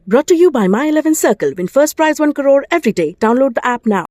Brought to you by My 11 Circle. Win first prize 1 crore every day. Download the app now.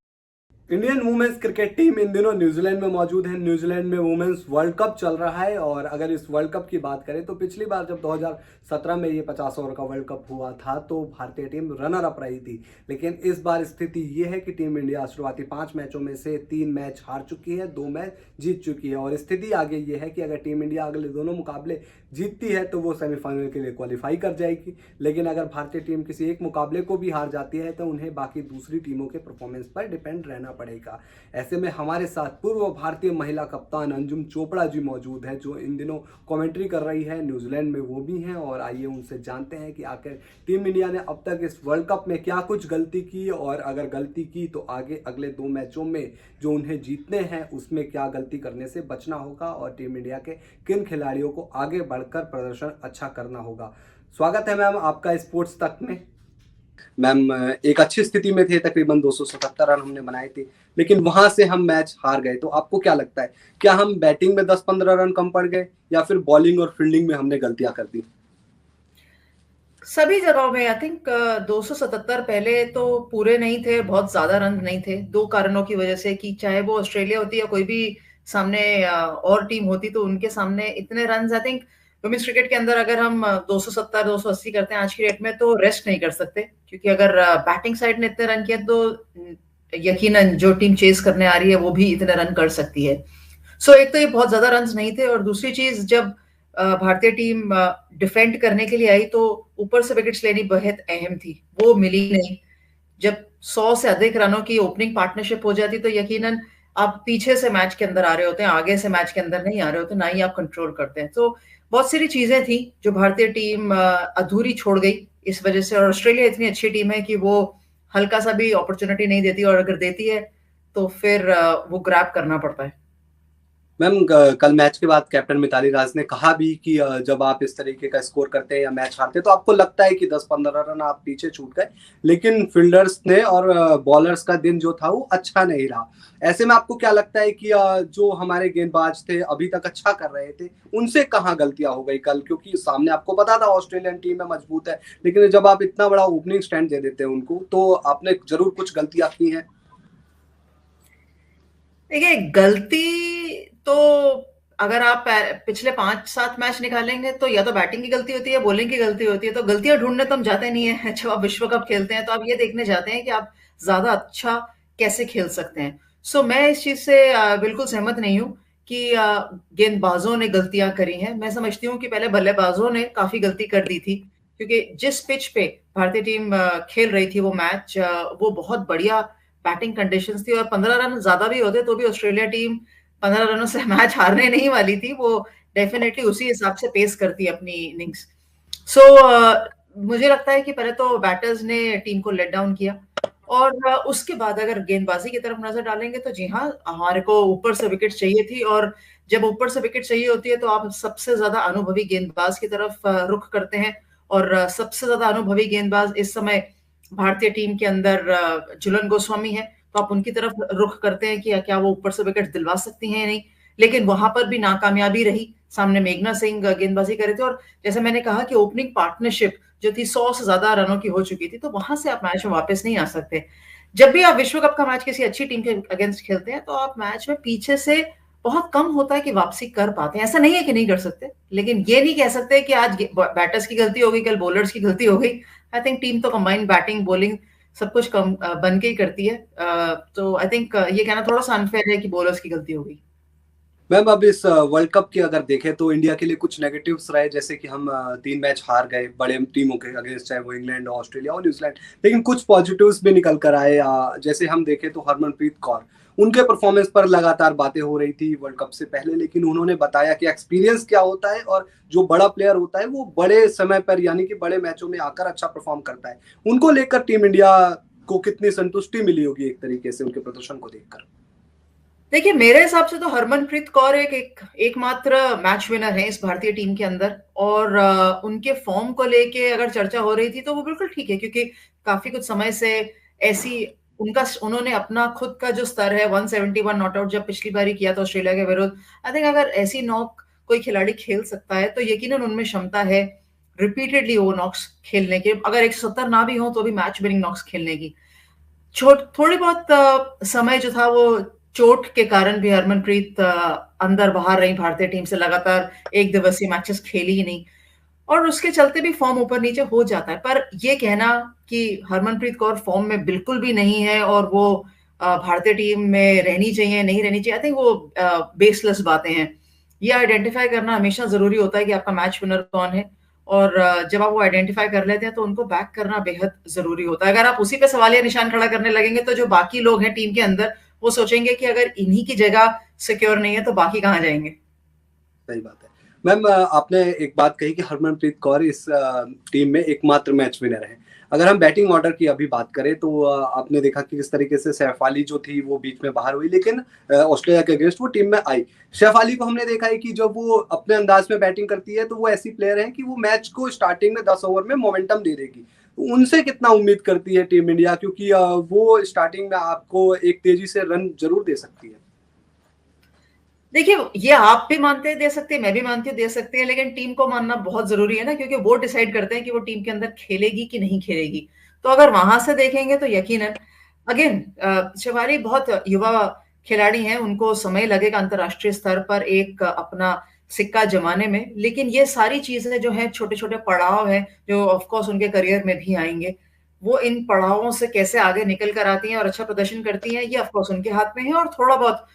Indian women's cricket team इन दिनों New Zealand में मौजूद है। New Zealand में women's world cup चल रहा है और अगर इस वर्ल्ड कप की बात करें तो पिछली बार जब 2017 में ये 50 ओवर का वर्ल्ड कप हुआ था तो भारतीय टीम रनर अप रही थी। लेकिन इस बार स्थिति ये है कि टीम इंडिया शुरुआती 5 मैचों में से 3 मैच हार चुकी है, 2 मैच जीत चुकी है और स्थिति आगे ये है कि अगर टीम इंडिया अगले दोनों मुकाबले जीतती है तो वो सेमीफाइनल के लिए क्वालिफाई कर जाएगी। लेकिन अगर भारतीय टीम किसी एक मुकाबले को भी हार जाती है तो उन्हें बाकी दूसरी टीमों के परफॉर्मेंस पर डिपेंड रहना पड़ेगा। ऐसे में हमारे साथ पूर्व भारतीय महिला कप्तान अंजुम चोपड़ा जी मौजूद है जो इन दिनों कमेंट्री कर रही है। न्यूजीलैंड में वो भी हैं और आइए उनसे जानते हैं कि आखिर टीम इंडिया ने अब तक इस वर्ल्ड कप में क्या कुछ गलती की और अगर गलती की तो आगे अगले 2 मैचों में जो उन्हें जीतने हैं उसमें क्या गलती करने से बचना होगा और टीम इंडिया के किन खिलाड़ियों को आगे बढ़कर प्रदर्शन अच्छा करना होगा। स्वागत है मैम आपका स्पोर्ट्स तक में। मैम एक अच्छी स्थिति में थे, तकरीबन 277 रन हमने बनाए थे, लेकिन वहां से हम मैच हार गए। तो आपको क्या लगता है, क्या हम बैटिंग में 10-15 रन कम पड़ गए या फिर बॉलिंग और फील्डिंग में हमने गलतियां कर दी? सभी जगहों में आई थिंक 277 पहले तो पूरे नहीं थे, बहुत ज्यादा रन नहीं थे। 2 कारणों की वजह से कि चाहे वो ऑस्ट्रेलिया होती या कोई भी सामने और टीम होती तो उनके सामने इतने run I think women's cricket के अंदर अगर हम 270 280 करते हैं आज की डेट में तो रेस्ट नहीं कर सकते, क्योंकि अगर बैटिंग साइड ने इतने रन किए तो यकीनन जो टीम चेस करने आ रही है वो भी इतने रन कर सकती है। सो एक तो ये बहुत ज्यादा रन नहीं थे और दूसरी चीज जब भारतीय टीम डिफेंड करने के लिए आई तो ऊपर से विकेट्स लेनी बहुत अहम थी, वो मिली नहीं। जब 100 से अधिक रनों की ओपनिंग पार्टनरशिप हो जाती तो यकीनन आप पीछे से मैच के अंदर आ रहे होते हैं, आगे से मैच के अंदर नहीं आ रहे होते, ना ही आप कंट्रोल करते हैं। तो बहुत सारी चीजें थी जो भारतीय टीम अधूरी छोड़ गई इस वजह से। और ऑस्ट्रेलिया इतनी अच्छी टीम है कि वो हल्का सा भी अपॉर्चुनिटी नहीं देती और अगर देती है तो फिर वो ग्रैब करना पड़ता है। मैम कल मैच के बाद कैप्टन मिताली राज ने कहा भी कि जब आप इस तरीके का स्कोर करते हैं या मैच हारते हैं तो आपको लगता है कि 10-15 रन आप पीछे छूट गए, लेकिन फील्डर्स ने और बॉलर्स का दिन जो था वो अच्छा नहीं रहा। ऐसे में आपको क्या लगता है कि जो हमारे गेंदबाज थे अभी तक अच्छा कर रहे थे उनसे कहाँ गलतियां हो गई कल? क्योंकि सामने आपको पता था ऑस्ट्रेलियन टीम में मजबूत है, लेकिन जब आप इतना बड़ा ओपनिंग स्टैंड दे देते हैं उनको तो आपने जरूर कुछ गलतियां की हैं। देखिए, गलती तो अगर आप पिछले 5-7 मैच निकालेंगे तो या तो बैटिंग की गलती होती है, बॉलिंग की गलती होती है। तो गलतियां ढूंढने तो हम जाते नहीं है। जब आप विश्व कप खेलते हैं तो आप ये देखने जाते हैं कि आप ज्यादा अच्छा कैसे खेल सकते हैं। सो मैं इस चीज से बिल्कुल सहमत नहीं हूं कि गेंदबाजों ने गलतियां करी हैं। मैं समझती हूँ कि पहले बल्लेबाजों ने काफी गलती कर दी थी, क्योंकि जिस पिच पे भारतीय टीम खेल रही थी वो मैच, वो बहुत बढ़िया बैटिंग कंडीशंस थी और 15 रन ज्यादा भी होते तो भी ऑस्ट्रेलिया टीम 15 रनों से मैच हारने नहीं वाली थी। वो डेफिनेटली उसी हिसाब से पेस करती है अपनी इनिंग्स। सो मुझे लगता है कि पहले तो बैटर्स ने टीम को लेट डाउन किया और उसके बाद अगर गेंदबाजी की तरफ नजर डालेंगे तो जी हाँ, हमारे को ऊपर से विकेट चाहिए थी और जब ऊपर से विकेट चाहिए होती है तो आप सबसे ज्यादा अनुभवी गेंदबाज की तरफ रुख करते हैं। और सबसे ज्यादा अनुभवी गेंदबाज इस समय भारतीय टीम के अंदर झूलन गोस्वामी है, तो आप उनकी तरफ रुख करते हैं कि क्या वो ऊपर से विकेट दिलवा सकती हैं या नहीं। लेकिन वहां पर भी नाकामयाबी रही। सामने मेघना सिंह गेंदबाजी कर रहे थे और जैसे मैंने कहा कि ओपनिंग पार्टनरशिप जो थी 100 से ज्यादा रनों की हो चुकी थी, तो वहां से आप मैच में वापस नहीं आ सकते। जब भी आप विश्व कप का मैच किसी अच्छी टीम के अगेंस्ट खेलते हैं तो आप मैच में पीछे से बहुत कम होता है कि वापसी कर पाते हैं। ऐसा नहीं है कि नहीं कर सकते, लेकिन ये नहीं कह सकते कि आज बैटर्स की गलती हो गई, कल बॉलर्स की गलती हो गई। आई थिंक टीम तो कंबाइंड बैटिंग बॉलिंग सब कुछ कम बन के ही करती है। तो आई थिंक ये कहना थोड़ा सा अनफेयर है कि बॉलर्स की गलती हो गई। मैम अब इस वर्ल्ड कप की अगर देखें तो इंडिया के लिए कुछ नेगेटिव्स रहे, जैसे कि हम 3 मैच हार गए बड़े टीमों के अगेंस्ट, चाहे वो इंग्लैंड, ऑस्ट्रेलिया और न्यूजीलैंड। लेकिन कुछ पॉजिटिव्स भी निकल कर आए। जैसे हम देखें तो हरमनप्रीत कौर, उनके परफॉर्मेंस पर लगातार बातें हो रही थी वर्ल्ड कप से पहले, लेकिन उन्होंने बताया कि एक्सपीरियंस क्या होता है और जो बड़ा प्लेयर होता है वो बड़े समय पर यानी कि बड़े मैचों में आकर अच्छा परफॉर्म करता है। उनको लेकर टीम इंडिया को कितनी संतुष्टि मिली होगी एक तरीके से उनके प्रदर्शन को देखकर? देखिए, मेरे हिसाब से तो हरमनप्रीत कौर एकमात्र मैच विनर है इस भारतीय टीम के अंदर और उनके फॉर्म को लेके अगर चर्चा हो रही थी तो वो बिल्कुल ठीक है, क्योंकि काफी कुछ समय से ऐसी उन्होंने अपना खुद का जो स्तर है 171 नॉट आउट जब पिछली बार किया था ऑस्ट्रेलिया के विरुद्ध। आई थिंक अगर ऐसी नॉक कोई खिलाड़ी खेल सकता है तो यकीनन उनमें क्षमता है रिपीटेडली वो नॉक्स खेलने के, अगर 170 ना भी हो तो भी मैच विनिंग नॉक्स खेलने की। थोड़ी बहुत समय जो था वो चोट के कारण भी हरमनप्रीत अंदर बाहर रही भारतीय टीम से, लगातार एक दिवसीय मैचेस खेली ही नहीं, और उसके चलते भी फॉर्म ऊपर नीचे हो जाता है। पर ये कहना कि हरमनप्रीत कौर फॉर्म में बिल्कुल भी नहीं है और वो भारतीय टीम में रहनी चाहिए नहीं रहनी चाहिए, आई थिंक वो बेसलेस बातें हैं। ये आइडेंटिफाई करना हमेशा जरूरी होता है कि आपका मैच विनर कौन है, और जब आप वो आइडेंटिफाई कर लेते हैं तो उनको बैक करना बेहद जरूरी होता है। अगर आप उसी पे सवालिया निशान खड़ा करने लगेंगे तो जो बाकी लोग हैं टीम के अंदर, वो सोचेंगे कि अगर इन्हीं की जगह सिक्योर नहीं है तो बाकी कहाँ जाएंगे। सही बात है मैम। आपने एक बात कही कि हरमनप्रीत कौर इस टीम में एकमात्र मैच विनर है। अगर हम बैटिंग ऑर्डर की अभी बात करें तो आपने देखा कि किस तरीके से सैफ अली जो थी वो बीच में बाहर हुई, लेकिन ऑस्ट्रेलिया के अगेंस्ट वो टीम में आई। सैफ अली को हमने देखा है कि जब वो अपने अंदाज में बैटिंग करती है तो वो ऐसी प्लेयर है कि वो मैच को स्टार्टिंग में 10 ओवर में मोमेंटम दे देगी। तो उनसे कितना उम्मीद करती है टीम इंडिया, क्योंकि वो स्टार्टिंग में आपको एक तेजी से रन जरूर दे सकती है। देखिए, ये आप भी मानते हैं दे सकते हैं, मैं भी मानती हूँ दे सकते हैं, लेकिन टीम को मानना बहुत जरूरी है ना, क्योंकि वो डिसाइड करते हैं कि वो टीम के अंदर खेलेगी कि नहीं खेलेगी। तो अगर वहां से देखेंगे तो यकीनन अगेन शिवाली बहुत युवा खिलाड़ी हैं, उनको समय लगेगा अंतर्राष्ट्रीय स्तर पर एक अपना सिक्का जमाने में, लेकिन ये सारी चीजें जो हैं छोटे छोटे पड़ाव हैं जो ऑफकोर्स उनके करियर में भी आएंगे। वो इन पड़ावों से कैसे आगे निकल कर आती हैं और अच्छा प्रदर्शन करती हैं, ये ऑफकोर्स उनके हाथ में है, और थोड़ा बहुत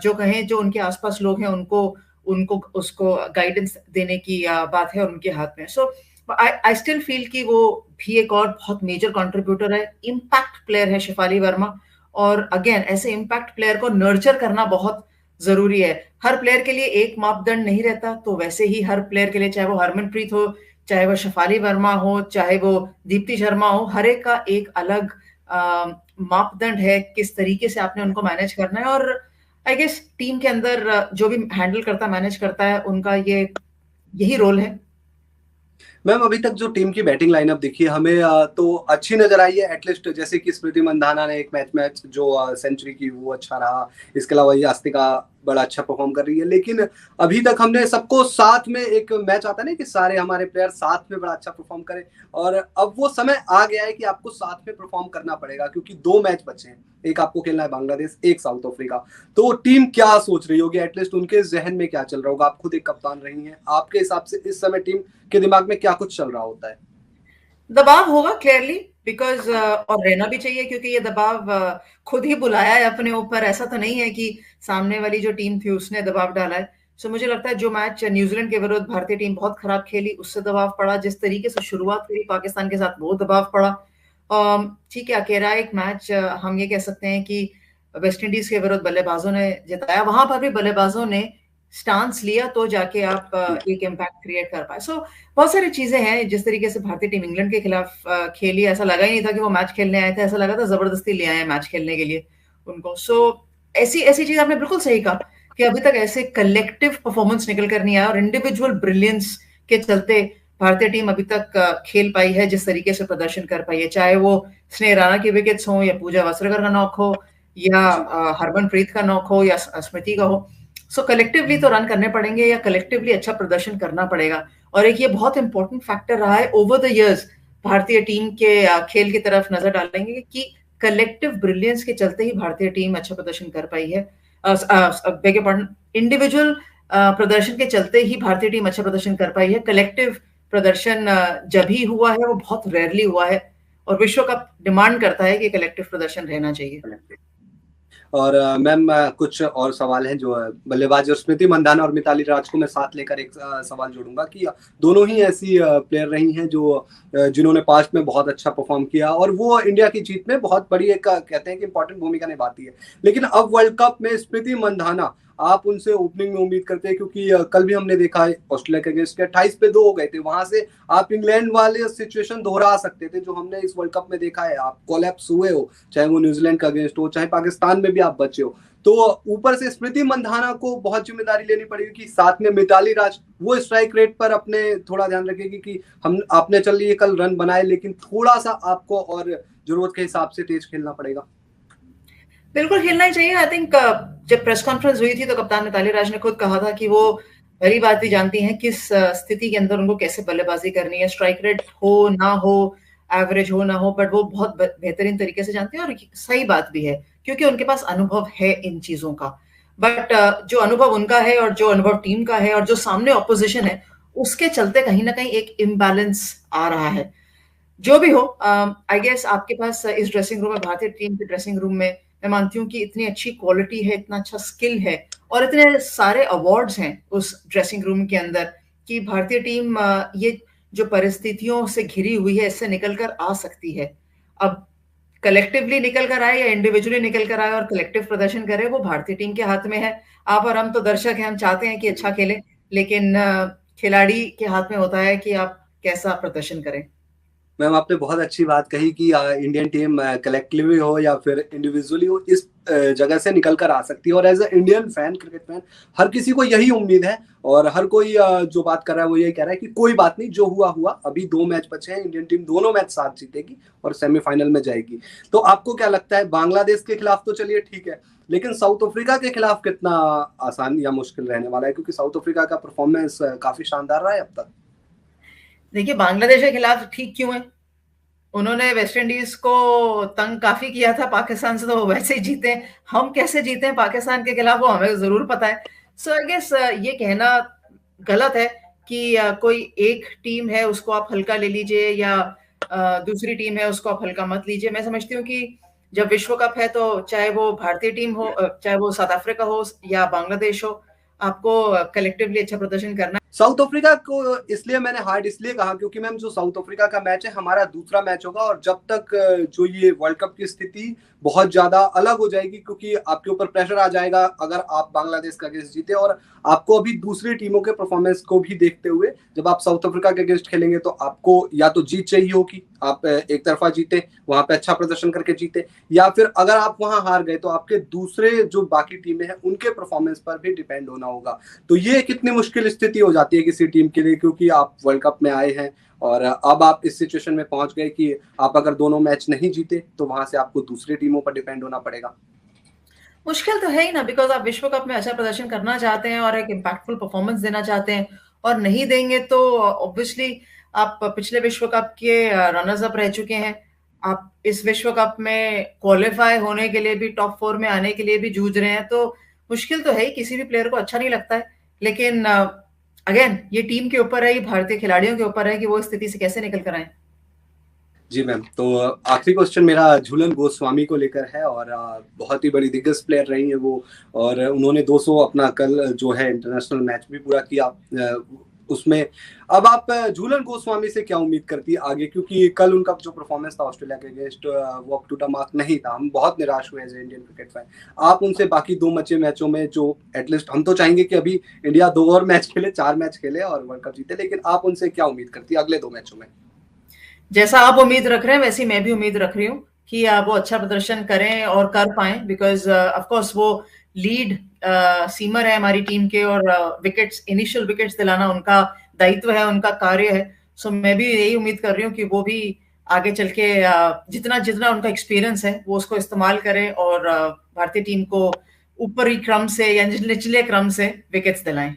जो कहें जो उनके आसपास लोग हैं उनको उनको उसको गाइडेंस देने की बात है उनके हाथ में। सो आई स्टिल फील कि वो भी एक और बहुत मेजर कंट्रीब्यूटर है, इम्पैक्ट प्लेयर है शेफाली वर्मा। और अगेन ऐसे इम्पैक्ट प्लेयर को नर्चर करना बहुत जरूरी है। हर प्लेयर के लिए एक मापदंड नहीं रहता, तो वैसे ही हर प्लेयर के लिए, चाहे वो हरमनप्रीत हो, चाहे वो शेफाली वर्मा हो, चाहे वो दीप्ति शर्मा हो, हर एक का एक अलग मापदंड है किस तरीके से आपने उनको मैनेज करना है। और आई गेस टीम के अंदर जो भी हैंडल करता मैनेज करता है उनका ये यही रोल है। मैम अभी तक जो टीम की बैटिंग लाइनअप दिखी है हमें तो अच्छी नजर आई है। एटलीस्ट जैसे कि स्मृति मंधाना ने एक मैच जो सेंचुरी की वो अच्छा रहा। इसके अलावा यास्तिका बड़ा अच्छा परफॉर्म कर रही है, लेकिन अभी तक हमने सबको साथ में, एक मैच आता है ना कि सारे हमारे प्लेयर साथ में बड़ा अच्छा परफॉर्म करें, और अब वो समय आ गया है कि आपको साथ में परफॉर्म करना पड़ेगा, क्योंकि 2 मैच बचे हैं। एक आपको खेलना है बांग्लादेश, एक साउथ अफ्रीका। तो टीम क्या सोच रही होगी, एटलीस्ट उनके जहन में क्या चल रहा होगा? आप खुद एक कप्तान रही हैं, आपके हिसाब से इस समय टीम के दिमाग में क्या कुछ चल रहा होता है? दबाव होगा क्लियरली, बिकॉज और रहना भी चाहिए, क्योंकि ये दबाव खुद ही बुलाया है अपने ऊपर। ऐसा तो नहीं है कि सामने वाली जो टीम थी उसने दबाव डाला है। सो मुझे लगता है जो मैच न्यूजीलैंड के विरुद्ध भारतीय टीम बहुत खराब खेली उससे दबाव पड़ा, जिस तरीके से शुरुआत करी पाकिस्तान के साथ वो दबाव पड़ा। ठीक है, अकेला एक मैच हम ये कह सकते हैं कि वेस्ट इंडीज के विरुद्ध बल्लेबाजों ने जिताया, वहां पर भी बल्लेबाजों ने स्टांस लिया तो जाके आप एक इम्पैक्ट क्रिएट कर पाए। सो बहुत सारी चीजें हैं। जिस तरीके से भारतीय टीम इंग्लैंड के खिलाफ खेली, ऐसा लगा ही नहीं था कि वो मैच खेलने आए थे, ऐसा लगा था जबरदस्ती ले आए मैच खेलने के लिए उनको। सो ऐसी ऐसी चीज आपने बिल्कुल सही कहा कि अभी तक ऐसे कलेक्टिव परफॉर्मेंस निकल कर नहीं आया, और इंडिविजुअल ब्रिलियंस के चलते भारतीय टीम अभी तक खेल पाई है, जिस तरीके से प्रदर्शन कर पाई है, चाहे वो स्नेह राणा की विकेट्स हो, या पूजा वासरकर का नॉक हो, या हरमनप्रीत का नॉक हो, या स्मृति का हो। सो कलेक्टिवली तो रन करने पड़ेंगे, या कलेक्टिवली अच्छा प्रदर्शन करना पड़ेगा। और एक ये बहुत इंपॉर्टेंट फैक्टर रहा है ओवर द इयर्स भारतीय टीम के खेल की तरफ नजर डालेंगे कि कलेक्टिव ब्रिलियंस के चलते ही भारतीय टीम अच्छा प्रदर्शन कर पाई है। इंडिविजुअल प्रदर्शन के चलते ही भारतीय टीम अच्छा प्रदर्शन कर पाई है। कलेक्टिव प्रदर्शन जब ही हुआ है वो बहुत रेयरली हुआ है, और विश्व कप डिमांड करता है कि कलेक्टिव प्रदर्शन रहना चाहिए। और मैम कुछ और सवाल हैं जो बल्लेबाज और स्मृति मंधाना और मिताली राज को मैं साथ लेकर एक सवाल जोड़ूंगा कि दोनों ही ऐसी प्लेयर रही हैं जो जिन्होंने पास्ट में बहुत अच्छा परफॉर्म किया, और वो इंडिया की जीत में बहुत बड़ी एक कहते हैं कि इंपॉर्टेंट भूमिका निभाती है। लेकिन अब वर्ल्ड कप में स्मृति मंधाना, आप उनसे ओपनिंग में उम्मीद करते हैं? क्योंकि कल भी हमने देखा है ऑस्ट्रेलिया के अगेंस्ट 28 पे 2 हो गए थे, वहां से आप इंग्लैंड वाले सिचुएशन दोहरा सकते थे जो हमने इस वर्ल्ड कप में देखा है। आप कोलैप्स हुए हो, चाहे वो न्यूजीलैंड का अगेंस्ट हो, चाहे पाकिस्तान में भी आप बचे हो। तो ऊपर से स्मृति मंधाना को बहुत जिम्मेदारी लेनी पड़ेगी कि साथ में मिताली राज वो स्ट्राइक रेट पर अपने थोड़ा ध्यान रखेगी कि हम आपने चल लिए कल रन बनाए, लेकिन थोड़ा सा आपको और जरूरत के हिसाब से तेज खेलना पड़ेगा। बिल्कुल खेलना ही चाहिए। आई थिंक जब प्रेस कॉन्फ्रेंस हुई थी तो कप्तान मिताली राज ने खुद कहा था कि वो भली भांति जानती हैं किस स्थिति के अंदर उनको कैसे बल्लेबाजी करनी है, स्ट्राइक रेट हो ना हो, एवरेज हो ना हो, बट वो बहुत बेहतरीन तरीके से जानते हैं और सही बात भी है क्योंकि उनके पास अनुभव है इन चीजों का। बट जो अनुभव उनका है और जो अनुभव टीम का है और जो सामने ऑपोजिशन है, उसके चलते कहीं ना कहीं एक इम्बैलेंस आ रहा है। जो भी हो, आई गेस आपके पास इस ड्रेसिंग रूम में, भारतीय टीम के ड्रेसिंग रूम में, मैं मानती हूँ कि इतनी अच्छी क्वालिटी है, इतना अच्छा स्किल है और इतने सारे अवार्ड्स हैं उस ड्रेसिंग रूम के अंदर कि भारतीय टीम ये जो परिस्थितियों से घिरी हुई है इससे निकल कर आ सकती है। अब कलेक्टिवली निकल कर आए या इंडिविजुअली निकल कर आए और कलेक्टिव प्रदर्शन करे, वो भारतीय टीम के हाथ में है। आप और हम तो दर्शक हैं, हम चाहते हैं कि अच्छा खेले, लेकिन खिलाड़ी के हाथ में होता है कि आप कैसा प्रदर्शन करें। मैम आपने बहुत अच्छी बात कही कि इंडियन टीम कलेक्टिवली हो या फिर इंडिविजुअली हो, इस जगह से निकल कर आ सकती है। और as a Indian fan, cricket fan, हर किसी को यही उम्मीद है और हर कोई जो बात कर रहा है वो यही कह रहा है कि कोई बात नहीं, जो हुआ हुआ, अभी 2 मैच बचे हैं, इंडियन टीम दोनों मैच साथ जीतेगी और सेमीफाइनल में जाएगी। तो आपको क्या लगता है, बांग्लादेश के खिलाफ तो चलिए ठीक है, लेकिन साउथ अफ्रीका के खिलाफ कितना आसान या मुश्किल रहने वाला है? क्योंकि साउथ अफ्रीका का परफॉर्मेंस काफी शानदार रहा है अब तक। देखिए, बांग्लादेश के खिलाफ ठीक क्यों है? उन्होंने वेस्ट इंडीज को तंग काफी किया था, पाकिस्तान से तो वो वैसे ही जीते। हम कैसे जीते हैं पाकिस्तान के खिलाफ वो हमें जरूर पता है। सो आई गेस ये कहना गलत है कि कोई एक टीम है उसको आप हल्का ले लीजिए या दूसरी टीम है उसको आप हल्का मत लीजिए। मैं समझती हूँ कि जब विश्व कप है तो चाहे वो भारतीय टीम हो, चाहे वो साउथ अफ्रीका हो या बांग्लादेश हो, आपको कलेक्टिवली अच्छा प्रदर्शन करना। साउथ अफ्रीका को इसलिए मैंने हार्ड इसलिए कहा क्योंकि मैम जो साउथ अफ्रीका का मैच है हमारा दूसरा मैच होगा और जब तक जो ये वर्ल्ड कप की स्थिति बहुत ज्यादा अलग हो जाएगी, क्योंकि आपके ऊपर प्रेशर आ जाएगा अगर आप बांग्लादेश का अगेंस्ट जीते। और आपको अभी दूसरी टीमों के परफॉर्मेंस को भी देखते हुए जब आप साउथ अफ्रीका के अगेंस्ट खेलेंगे तो आपको या तो जीत चाहिए होगी, आप एक तरफा जीते, वहां पे अच्छा प्रदर्शन करके जीते, या फिर अगर आप वहां हार गए तो आपके दूसरे जो बाकी टीमें हैं उनके परफॉर्मेंस पर भी डिपेंड होना होगा। तो ये कितनी मुश्किल स्थिति हो जाती है किसी टीम के लिए, क्योंकि आप वर्ल्ड कप में आए हैं और अब आप इस सिचुएशन में पहुंच गए कि आप अगर दोनों मैच नहीं जीते तो वहां से आपको दूसरी टीमों पर डिपेंड होना पड़ेगा। मुश्किल तो है ही ना, बिकॉज आप विश्व कप में अच्छा प्रदर्शन करना चाहते हैं और एक इम्पैक्टफुल परफॉर्मेंस देना चाहते हैं और नहीं देंगे तो ऑब्वियसली आप पिछले विश्व कप के रनर्स अप रह चुके हैं। आप इस विश्व कप में क्वालिफाई होने के लिए भी, टॉप 4 में आने के लिए भी जूझ रहे हैं, तो मुश्किल तो है ही, किसी भी प्लेयर को अच्छा नहीं लगता है। लेकिन अगेन ये टीम के ऊपर है, ये भारतीय खिलाड़ियों के ऊपर है कि वो इस स्थिति से कैसे निकल कर आए। जी मैम, तो आखिरी क्वेश्चन मेरा झूलन गोस्वामी को लेकर है और बहुत ही बड़ी दिग्गज प्लेयर रही है वो, और उन्होंने 200 अपना कल जो है इंटरनेशनल मैच भी पूरा किया उसमें। अब आप झूलन गोस्वामी से क्या उम्मीद करती है आगे, क्योंकि कल उनका जो परफॉर्मेंस था ऑस्ट्रेलिया के अगेंस्ट वो अप टू द मार्क नहीं था, हम बहुत निराश हुए as a Indian cricket fan. आप उनसे बाकी 2 बचे मैचों में, जो एटलीस्ट हम तो चाहेंगे कि अभी इंडिया 2 और मैच खेले, 4 मैच खेले और वर्ल्ड कप जीते, लेकिन आप उनसे क्या उम्मीद करती है अगले 2 मैचों में? जैसा आप उम्मीद रख रहे हैं वैसे ही मैं भी उम्मीद रख रही हूँ कि वो अच्छा प्रदर्शन करें और कर पाए, बिकॉज ऑफ कोर्स वो लीड सीमर है हमारी टीम के और विकेट्स, इनिशियल विकेट्स दिलाना उनका दायित्व है, उनका कार्य है। सो मैं भी यही उम्मीद कर रही हूँ कि वो भी आगे चल के जितना जितना उनका एक्सपीरियंस है वो उसको इस्तेमाल करें और भारतीय टीम को ऊपरी क्रम से या निचले क्रम से विकेट्स दिलाएं।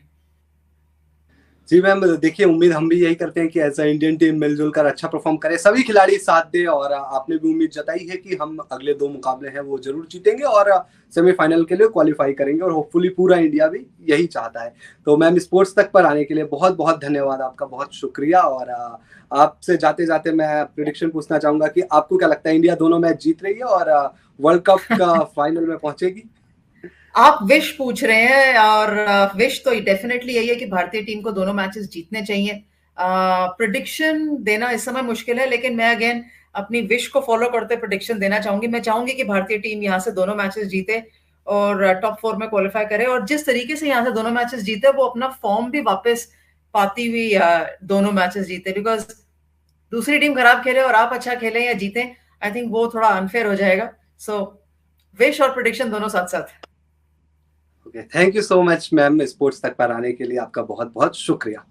जी मैम, देखिए उम्मीद हम भी यही करते हैं कि ऐसा इंडियन टीम मिलजुल कर अच्छा परफॉर्म करे, सभी खिलाड़ी साथ दे, और आपने भी उम्मीद जताई है कि हम अगले 2 मुकाबले हैं वो जरूर जीतेंगे और सेमीफाइनल के लिए क्वालिफाई करेंगे, और होपफुली पूरा इंडिया भी यही चाहता है। तो मैम, स्पोर्ट्स तक पर आने के लिए बहुत बहुत धन्यवाद, आपका बहुत शुक्रिया। और आपसे जाते जाते मैं प्रिडिक्शन पूछना चाहूंगा कि आपको क्या लगता है, इंडिया दोनों मैच जीत रही है और वर्ल्ड कप का फाइनल में पहुंचेगी? आप विश पूछ रहे हैं और विश तो डेफिनेटली यही है कि भारतीय टीम को दोनों मैचेस जीतने चाहिए। प्रिडिक्शन देना इस समय मुश्किल है, लेकिन मैं अगेन अपनी विश को फॉलो करते प्रिडिक्शन देना चाहूंगी। मैं चाहूंगी कि भारतीय टीम यहाँ से दोनों मैचेस जीते और टॉप 4 में क्वालिफाई करे, और जिस तरीके से यहाँ से दोनों मैचेस जीते वो अपना फॉर्म भी वापस पाती हुई दोनों मैचेस जीते, बिकॉज दूसरी टीम खराब खेले और आप अच्छा खेले या जीते, आई थिंक वो थोड़ा अनफेयर हो जाएगा। सो विश और प्रिडिक्शन दोनों साथ साथ। Okay, thank you so much ma'am, sports तक पर आने के लिए आपका बहुत बहुत शुक्रिया।